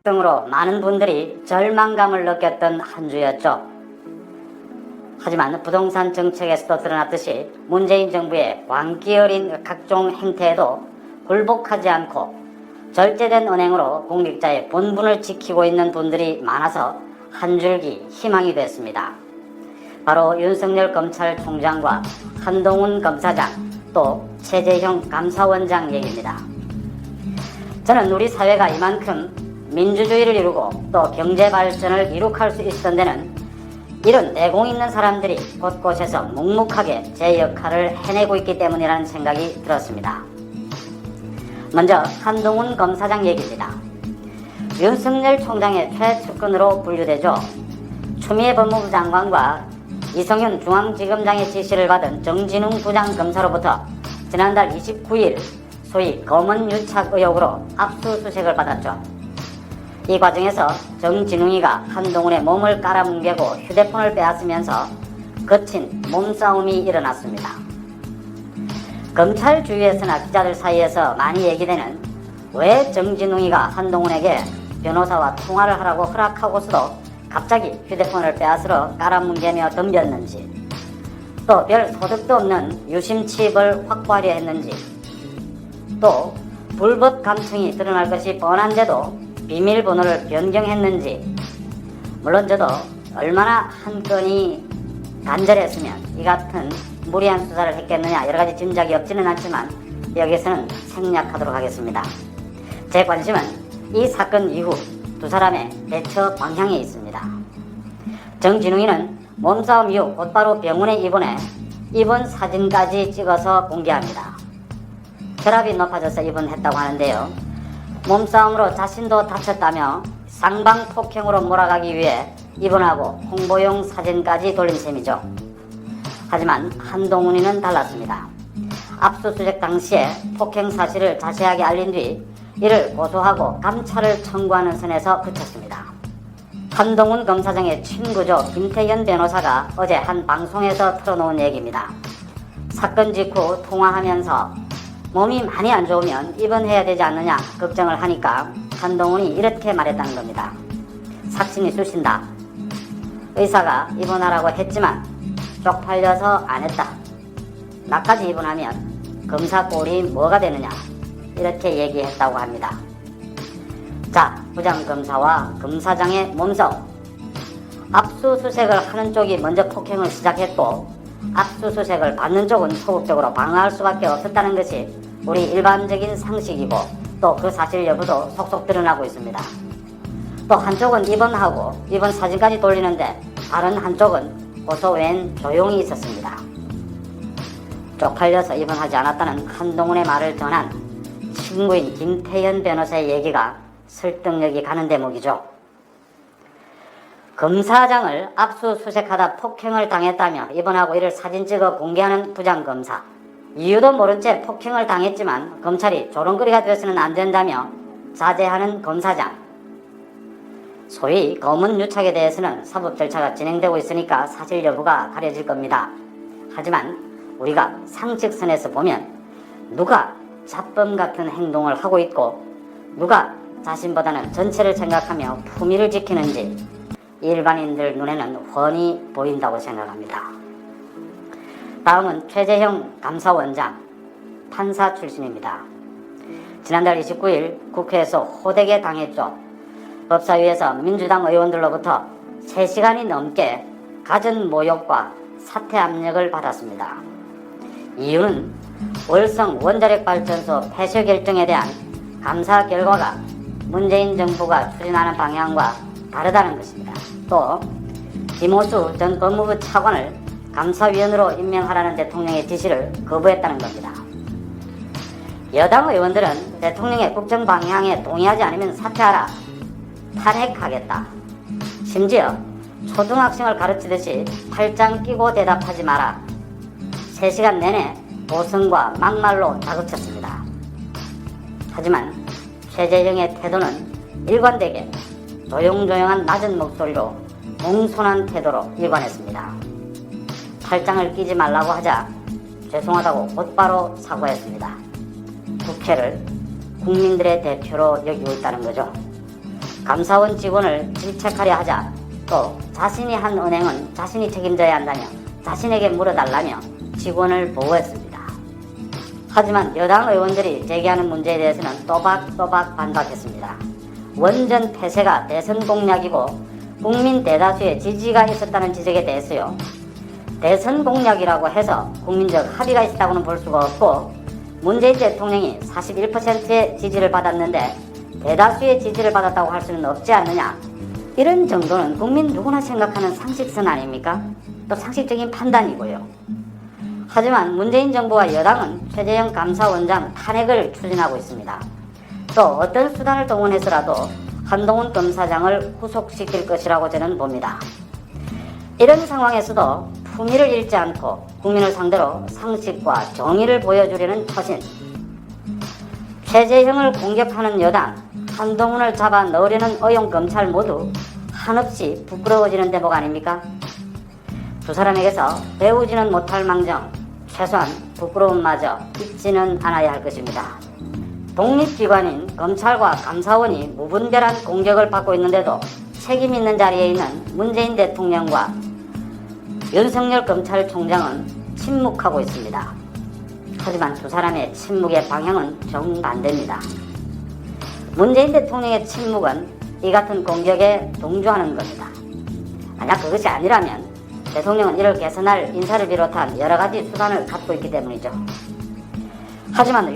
등으로 많은 분들이 절망감을 느꼈던 한 주였죠. 하지만 부동산 정책에서도 드러났듯이 문재인 정부의 광기 어린 각종 행태에도 굴복하지 않고 절제된 언행으로 공직자의 본분을 지키고 있는 분들이 많아서 한 줄기 희망이 됐습니다. 바로 윤석열 검찰총장과 한동훈 검사장, 또 최재형 감사원장 얘기입니다. 저는 우리 사회가 이만큼 민주주의를 이루고 또 경제 발전을 이룩할 수 있었던 데는 이런 내공 있는 사람들이 곳곳에서 묵묵하게 제 역할을 해내고 있기 때문이라는 생각이 들었습니다. 먼저 한동훈 검사장 얘기입니다. 윤석열 총장의 최측근으로 분류되죠. 추미애 법무부 장관과 이성윤 중앙지검장의 지시를 받은 정진웅 부장검사로부터 지난달 29일 소위 검은 유착 의혹으로 압수수색을 받았죠. 이 과정에서 정진웅이가 한동훈의 몸을 깔아뭉개고 휴대폰을 빼앗으면서 거친 몸싸움이 일어났습니다. 검찰 주위에서나 기자들 사이에서 많이 얘기되는 왜 정진웅이가 한동훈에게 변호사와 통화를 하라고 허락하고서도 갑자기 휴대폰을 빼앗으러 깔아뭉개며 덤볐는지, 또 별 소득도 없는 유심칩을 확보하려 했는지, 또 불법 감청이 드러날 것이 뻔한데도 비밀번호를 변경했는지, 물론 저도 얼마나 한 건이 간절했으면 이 같은 무리한 수사를 했겠느냐 여러가지 짐작이 없지는 않지만 여기서는 생략하도록 하겠습니다. 제 관심은 이 사건 이후 두 사람의 대처 방향에 있습니다. 정진웅이는 몸싸움 이후 곧바로 병원에 입원해 입원 사진까지 찍어서 공개합니다. 혈압이 높아져서 입원했다고 하는데요. 몸싸움으로 자신도 다쳤다며 쌍방폭행으로 몰아가기 위해 입원하고 홍보용 사진까지 돌린 셈이죠. 하지만 한동훈이는 달랐습니다. 압수수색 당시에 폭행 사실을 자세하게 알린 뒤 이를 고소하고 감찰을 청구하는 선에서 그쳤습니다. 한동훈 검사장의 친구죠. 김태현 변호사가 어제 한 방송에서 틀어놓은 얘기입니다. 사건 직후 통화하면서 몸이 많이 안 좋으면 입원해야 되지 않느냐 걱정을 하니까 한동훈이 이렇게 말했다는 겁니다. 삭신이 쑤신다. 의사가 입원하라고 했지만 쪽팔려서 안 했다. 나까지 입원하면 검사 꼴이 뭐가 되느냐 이렇게 얘기했다고 합니다. 자, 부장검사와 검사장의 몸싸움. 압수수색을 하는 쪽이 먼저 폭행을 시작했고 압수수색을 받는 쪽은 소극적으로 방어할 수밖에 없었다는 것이 우리 일반적인 상식이고 또 그 사실 여부도 속속 드러나고 있습니다. 또 한쪽은 입원하고 입원 사진까지 돌리는데 다른 한쪽은 고소 외엔 조용히 있었습니다. 쪽팔려서 입원하지 않았다는 한동훈의 말을 전한 친구인 김태현 변호사의 얘기가 설득력이 가는 대목이죠. 검사장을 압수수색하다 폭행을 당했다며 입원하고 이를 사진 찍어 공개하는 부장검사. 이유도 모른 채 폭행을 당했지만 검찰이 조롱거리가 되어서는 안 된다며 자제하는 검사장. 소위 검은 유착에 대해서는 사법 절차가 진행되고 있으니까 사실 여부가 가려질 겁니다. 하지만 우리가 상식선에서 보면 누가 잡범 같은 행동을 하고 있고 누가 자신보다는 전체를 생각하며 품위를 지키는지 일반인들 눈에는 훤히 보인다고 생각합니다. 다음은 최재형 감사원장, 판사 출신입니다. 지난달 29일 국회에서 호되게 당했죠. 법사위에서 민주당 의원들로부터 3시간이 넘게 갖은 모욕과 사퇴 압력을 받았습니다. 이유는 월성 원자력발전소 폐쇄 결정에 대한 감사 결과가 문재인 정부가 추진하는 방향과 다르다는 것입니다. 또 김호수 전 법무부 차관을 감사위원으로 임명하라는 대통령의 지시를 거부했다는 겁니다. 여당 의원들은 대통령의 국정 방향에 동의하지 않으면 사퇴하라, 탄핵하겠다. 심지어 초등학생을 가르치듯이 팔짱 끼고 대답하지 마라. 3시간 내내 고성과 막말로 다그쳤습니다. 하지만 최재형의 태도는 일관되게 조용조용한 낮은 목소리로 공손한 태도로 일관했습니다. 팔짱을 끼지 말라고 하자 죄송하다고 곧바로 사과했습니다. 국회를 국민들의 대표로 여기고 있다는 거죠. 감사원 직원을 질책하려 하자 또 자신이 한 은행은 자신이 책임져야 한다며 자신에게 물어달라며 직원을 보호했습니다. 하지만 여당 의원들이 제기하는 문제에 대해서는 또박또박 반박했습니다. 원전 폐쇄가 대선 공약이고 국민 대다수의 지지가 있었다는 지적에 대해서요. 대선 공약이라고 해서 국민적 합의가 있었다고는 볼 수가 없고 문재인 대통령이 41%의 지지를 받았는데 대다수의 지지를 받았다고 할 수는 없지 않느냐. 이런 정도는 국민 누구나 생각하는 상식선 아닙니까? 또 상식적인 판단이고요. 하지만 문재인 정부와 여당은 최재형 감사원장 탄핵을 추진하고 있습니다. 또 어떤 수단을 동원해서라도 한동훈 검사장을 후속시킬 것이라고 저는 봅니다. 이런 상황에서도 품위를 잃지 않고 국민을 상대로 상식과 정의를 보여주려는 처신. 최재형을 공격하는 여당, 한동훈을 잡아 넣으려는 어용 검찰 모두 한없이 부끄러워지는 대목 아닙니까? 두 사람에게서 배우지는 못할 망정, 최소한 부끄러움마저 잊지는 않아야 할 것입니다. 독립기관인 검찰과 감사원이 무분별한 공격을 받고 있는데도 책임 있는 자리에 있는 문재인 대통령과 윤석열 검찰총장은 침묵하고 있습니다. 하지만 두 사람의 침묵의 방향은 정반대입니다. 문재인 대통령의 침묵은 이 같은 공격에 동조하는 겁니다. 만약 그것이 아니라면 대통령은 이를 개선할 인사를 비롯한 여러 가지 수단을 갖고 있기 때문이죠. 하지만